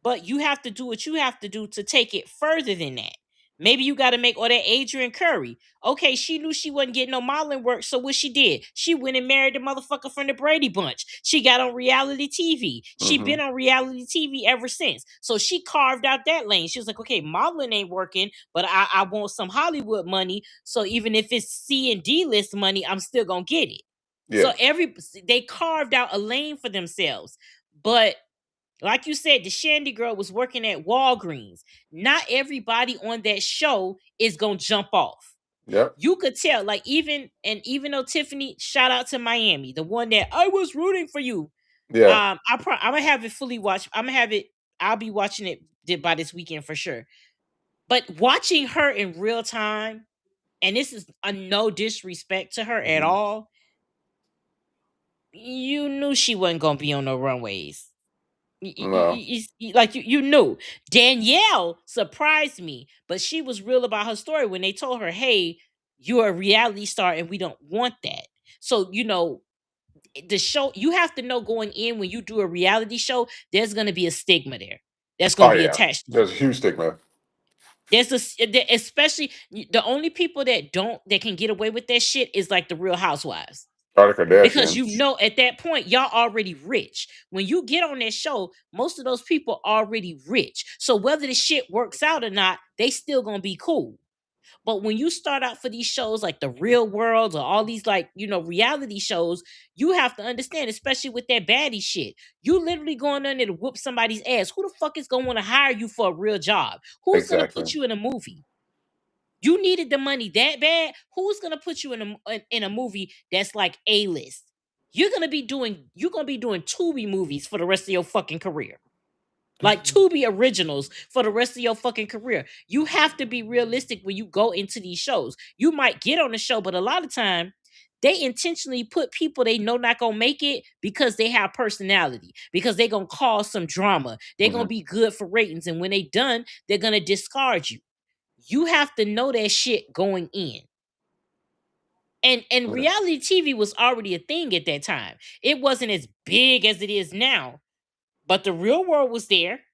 but you have to do what you have to do to take it further than that. Maybe you got to make all that Adrian Curry. Okay, she knew she wasn't getting no modeling work, so what she did? She went and married the motherfucker from the Brady Bunch. She got on reality TV. She hmm been on reality TV ever since. So she carved out that lane. She was like, okay, modeling ain't working, but I want some Hollywood money. So even if it's C and D list money, I'm still gonna get it. yeah, So they carved out a lane for themselves, but like you said, the Shandy girl was working at Walgreens. Not everybody on that show is gonna jump off. yep, You could tell, like even though Tiffany, shout out to Miami, the one that I was rooting for you. yeah. I'm gonna have it fully watched. I'm gonna have it. I'll be watching it by this weekend for sure. But watching her in real time, and this is a no disrespect to her at Mhm. all, you knew she wasn't gonna be on no runways. No, Like you knew. Danielle surprised me, but she was real about her story when they told her, "Hey, you're a reality star, and we don't want that." So the show, you have to know going in, when you do a reality show, there's going to be a stigma there that's going oh to be yeah. attached to you. There's a huge stigma. Especially the only people that can get away with that shit is like the Real Housewives. Are the Because Kardashians? at that point, y'all already rich. When you get on that show, most of those people already rich. So whether the shit works out or not, they still gonna be cool. But when you start out for these shows like The Real World or all these like, reality shows, you have to understand, especially with that baddie shit, you literally going on there to whoop somebody's ass. Who the fuck is gonna want to hire you for a real job? Who's gonna Exactly. put you in a movie? You needed the money that bad. Who's gonna put you in a movie that's like A-list? You're gonna be doing Tubi movies for the rest of your fucking career. Like Tubi originals for the rest of your fucking career. You have to be realistic when you go into these shows. You might get on the show, but a lot of time they intentionally put people they know not gonna make it because they have personality, because they gonna cause some drama. They're gonna be good for ratings, and when they done, they're gonna discard you. You have to know that shit going in. And Yeah. reality TV was already a thing at that time. It wasn't as big as it is now, but The Real World was there.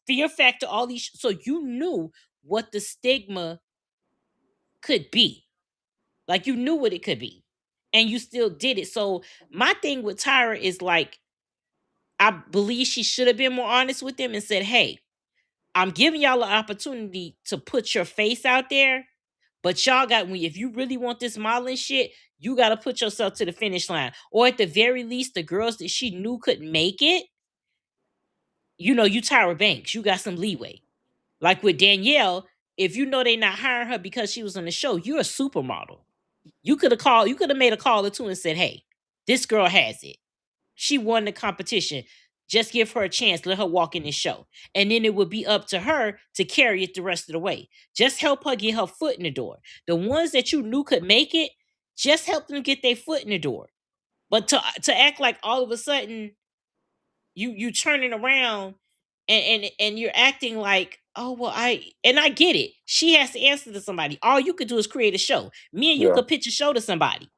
Fear Factor, all these, so you knew what the stigma could be. Like you knew what it could be, and you still did it. So my thing with Tyra is like, I believe she should have been more honest with them and said, "Hey, I'm giving y'all an opportunity to put your face out there, but y'all got if you really want this modeling shit, you got to put yourself to the finish line, or at the very least, the girls that she knew couldn't make it. You Tyra Banks, you got some leeway." Like with Danielle, if you know they not hiring her because she was on the show, you're a supermodel. You could have made a call or two and said, "Hey, this girl has it. She won the competition. Just give her a chance. Let her walk in this show." And then it would be up to her to carry it the rest of the way. Just help her get her foot in the door. The ones that you knew could make it, just help them get their foot in the door. But to act like all of a sudden you turning around and you're acting like, "Oh well, I get it. She has to answer to somebody. All you could do is create a show. Me and you Yeah. could pitch a show to somebody.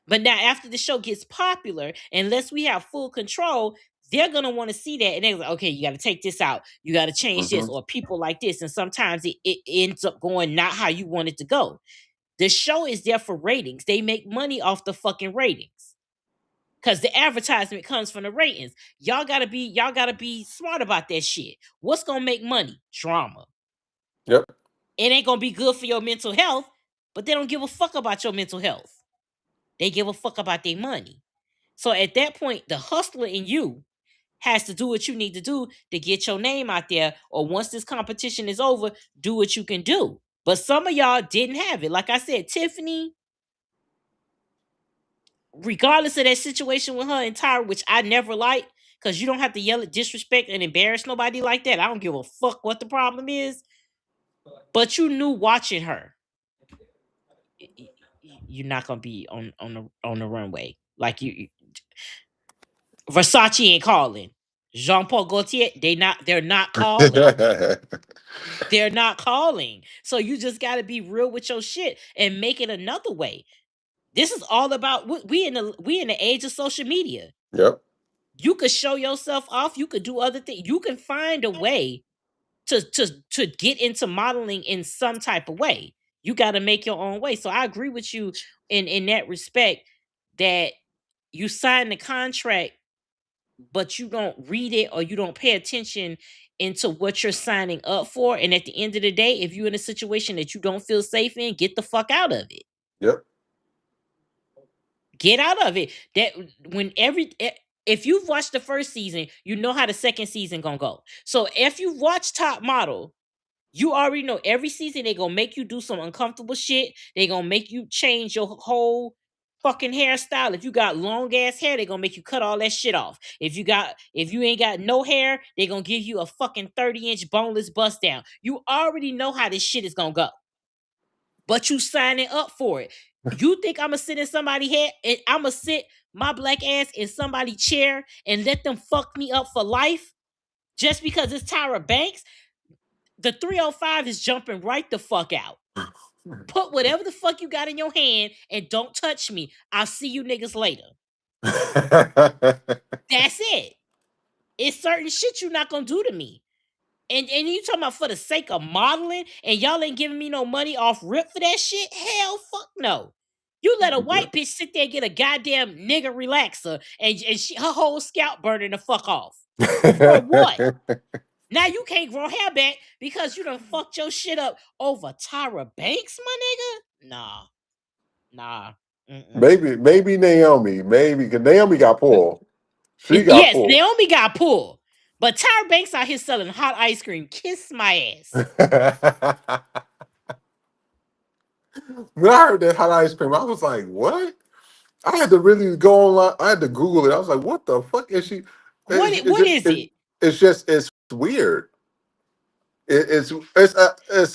But now after the show gets popular, unless we have full control, they're gonna want to see that, and they're like, okay, you got to take this out, you got to change this, or people like this, and sometimes it ends up going not how you want it to go. The show is there for ratings. They make money off the fucking ratings. Cause the advertisement comes from the ratings. Y'all gotta be smart about that shit. What's gonna make money? Drama. Yep. It ain't gonna be good for your mental health, but they don't give a fuck about your mental health. They give a fuck about their money. So at that point, the hustler in you has to do what you need to do to get your name out there. Or once this competition is over, do what you can do. But some of y'all didn't have it. Like I said, Tiffany, regardless of that situation with her and Tyra, which I never liked, because you don't have to yell at disrespect and embarrass nobody like that. I don't give a fuck what the problem is. But you knew watching her, you're not gonna be on the runway. Like Versace ain't calling. Jean Paul Gaultier, they're not calling. They're not calling. So you just gotta be real with your shit and make it another way. This is all about we in the age of social media. Yep. You could show yourself off. You could do other things. You can find a way to get into modeling in some type of way. You got to make your own way. So I agree with you in that respect, that you sign the contract, but you don't read it or you don't pay attention into what you're signing up for. And at the end of the day, if you're in a situation that you don't feel safe in, get the fuck out of it. Yep. Get out of it. That if you've watched the first season, you know how the second season gonna go. So if you watch Top Model, you already know every season they gonna make you do some uncomfortable shit. They gonna make you change your whole fucking hairstyle. If you got long ass hair, they gonna make you cut all that shit off. If you ain't got no hair, they gonna give you a fucking 30-inch boneless bust down. You already know how this shit is gonna go. But you signing up for it. You think I'm gonna sit in somebody's head and I'm gonna sit my black ass in somebody's chair and let them fuck me up for life just because it's Tyra Banks? The 305 is jumping right the fuck out. Put whatever the fuck you got in your hand and don't touch me. I'll see you niggas later. That's it. It's certain shit you're not gonna do to me. And you talking about for the sake of modeling and y'all ain't giving me no money off rip for that shit? Hell fuck no. You let a white bitch sit there and get a goddamn nigga relaxer and her whole scalp burning the fuck off. For what? Now you can't grow hair back because you done fucked your shit up over Tyra Banks, my nigga. Nah. Mm-mm. Maybe Naomi. Maybe because Naomi got pulled. She got Yes, pulled. Naomi got pulled. But Tyra Banks out here selling hot ice cream. Kiss my ass. When I heard that hot ice cream, I was like, "What?" I had to really go online. I had to Google it. I was like, "What the fuck is she?" What is it? It's just it's weird. It's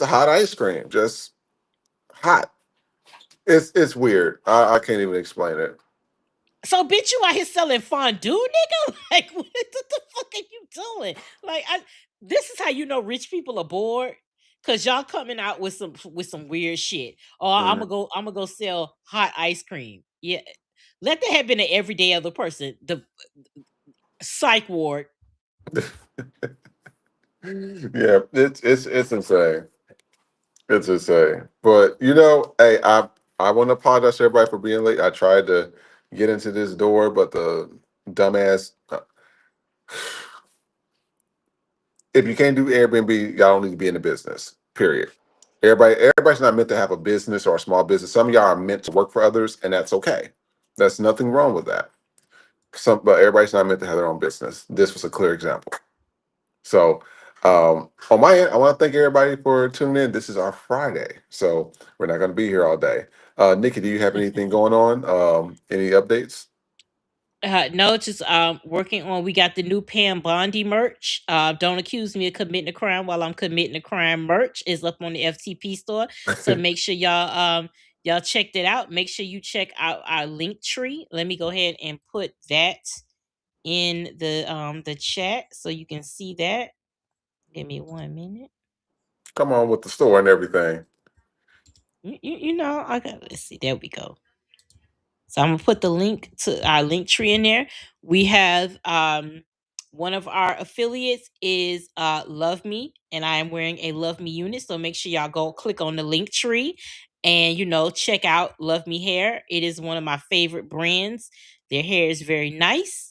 a hot ice cream, just hot. It's weird. I can't even explain it. So bitch, you out here selling fondue, nigga? Like what the fuck are you doing? Like this is how you know rich people are bored. Cause y'all coming out with some weird shit. Oh, Mhm. I'm gonna go sell hot ice cream. Yeah. Let that have been an everyday other person. The psych ward. Yeah, it's insane. It's insane. But hey, I want to apologize to everybody for being late. I tried to get into this door, but the dumbass. If you can't do Airbnb, y'all don't need to be in the business. Period. Everybody's not meant to have a business or a small business. Some of y'all are meant to work for others, and that's okay. There's nothing wrong with that. But everybody's not meant to have their own business. This was a clear example. So, on my end, I want to thank everybody for tuning in. This is our Friday, so we're not going to be here all day. Nikki, do you have anything going on? Any updates? No, just working on. We got the new Pam Bondi merch. Don't accuse me of committing a crime while I'm committing a crime. Merch is up on the FTP store, so make sure y'all check that out. Make sure you check out our link tree. Let me go ahead and put that in the chat so you can see that. Give me 1 minute. Come on with the store and everything. You know I got. Let's see. There we go. So I'm gonna put the link to our link tree in there. We have one of our affiliates is Love Me, and I am wearing a Love Me unit. So make sure y'all go click on the link tree and check out Love Me Hair. It is one of my favorite brands. Their hair is very nice.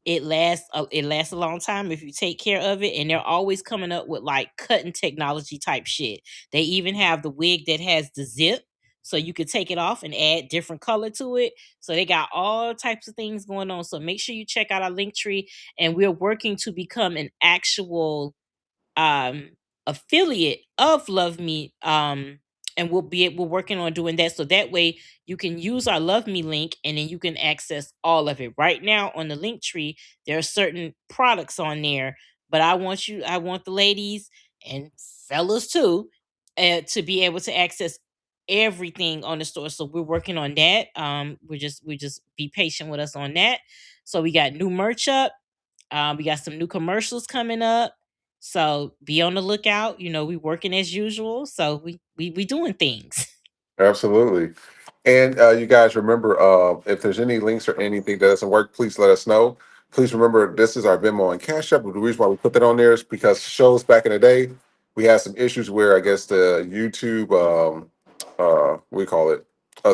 It lasts a long time if you take care of it, and they're always coming up with like cutting technology type shit. They even have the wig that has the zip so you could take it off and add different color to it. So they got all types of things going on. So make sure you check out our link tree. And we're working to become an actual um affiliate of Love Me. And we're working on doing that. So that way you can use our Love Me link and then you can access all of it. Right now on the link tree, there are certain products on there. But I want the ladies and fellas too, to be able to access everything on the store. So we're working on that. We just be patient with us on that. So we got new merch up. We got some new commercials coming up. So be on the lookout. We working as usual. So we doing things. Absolutely. And you guys remember, if there's any links or anything that doesn't work, please let us know. Please remember, this is our Venmo and Cash App. The reason why we put that on there is because shows back in the day, we had some issues where I guess the YouTube, what do you call it,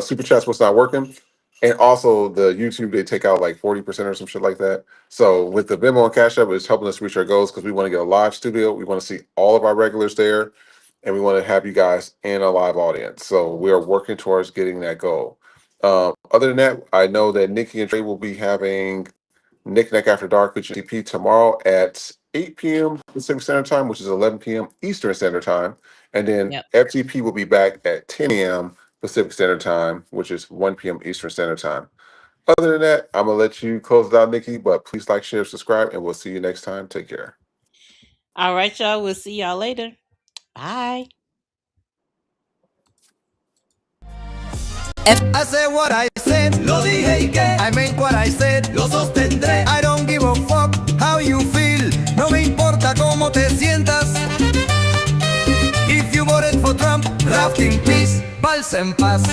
Super Chats was not working. And also the YouTube, they take out like 40% or some shit like that. So with the Venmo and Cash App, it's helping us reach our goals because we want to get a live studio. We want to see all of our regulars there, and we want to have you guys in a live audience. So we are working towards getting that goal. Other than that, I know that Nikki and Trey will be having Nick Nack After Dark with GP tomorrow at 8 p.m. Pacific Standard Time, which is 11 p.m. Eastern Standard Time. And then Yep. FTP will be back at 10 a.m. Pacific Standard Time, which is 1 p.m. Eastern Standard Time. Other than that, I'm going to let you close it out, Nikki, but please like, share, subscribe, and we'll see you next time. Take care. All right, y'all. We'll see y'all later. Bye. I said what I said, lo dije y que I meant what I said, lo sostendré. I don't give a fuck how you feel, no me importa cómo te sientas. If you voted for Trump, rest in peace, paz en paz.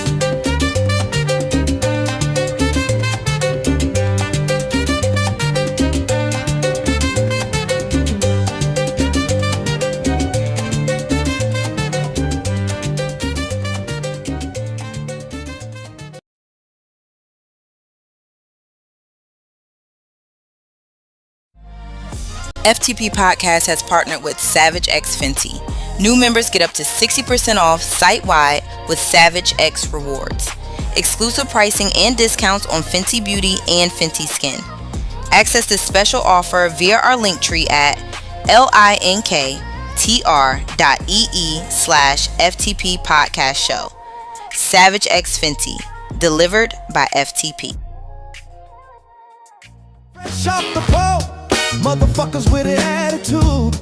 FTP Podcast has partnered with Savage X Fenty. New members get up to 60% off site-wide with Savage X Rewards. Exclusive pricing and discounts on Fenty Beauty and Fenty Skin. Access this special offer via our link tree at linktr.ee/FTP Podcast Show. Savage X Fenty, delivered by FTP. Fresh off the boat, motherfuckers with an attitude.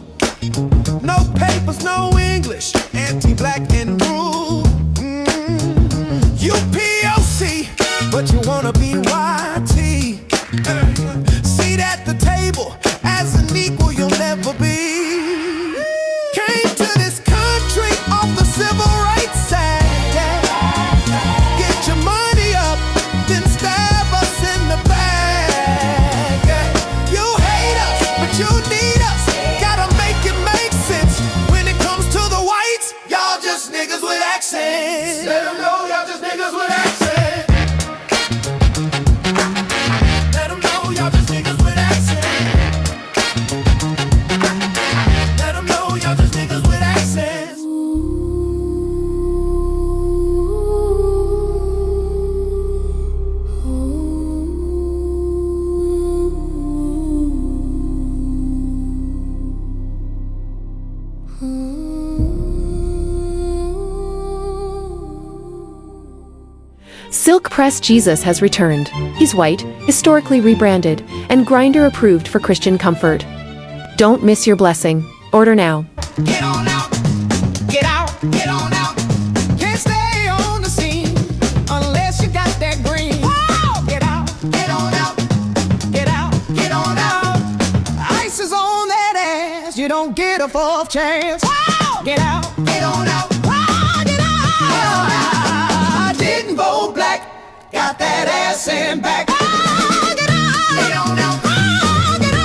No papers, no English, anti-black and rude. You POC, but you wanna be YT. Seat at the table, as an equal you'll never be. Came to this country off the civil rights side. Get your money up, then stab us in the back. You hate us, but you need us. Gotta make it make sense. When it comes to the whites, y'all just niggas with accents. Let them know y'all just niggas with accents. Let them know y'all just niggas with accents. Let them know y'all just niggas with accents. Silk Press Jesus has returned. He's white, historically rebranded, and Grindr approved for Christian comfort. Don't miss your blessing. Order now. Get on out, get out, get on out. Can't stay on the scene unless you got that green. Whoa! Get out, get on out, get out, get on out. Ice is on that ass, you don't get a fourth chance. Whoa! Get out, get on out, whoa, get out. I didn't vote black, got that ass in back. Whoa, get out, get on out, whoa, get out.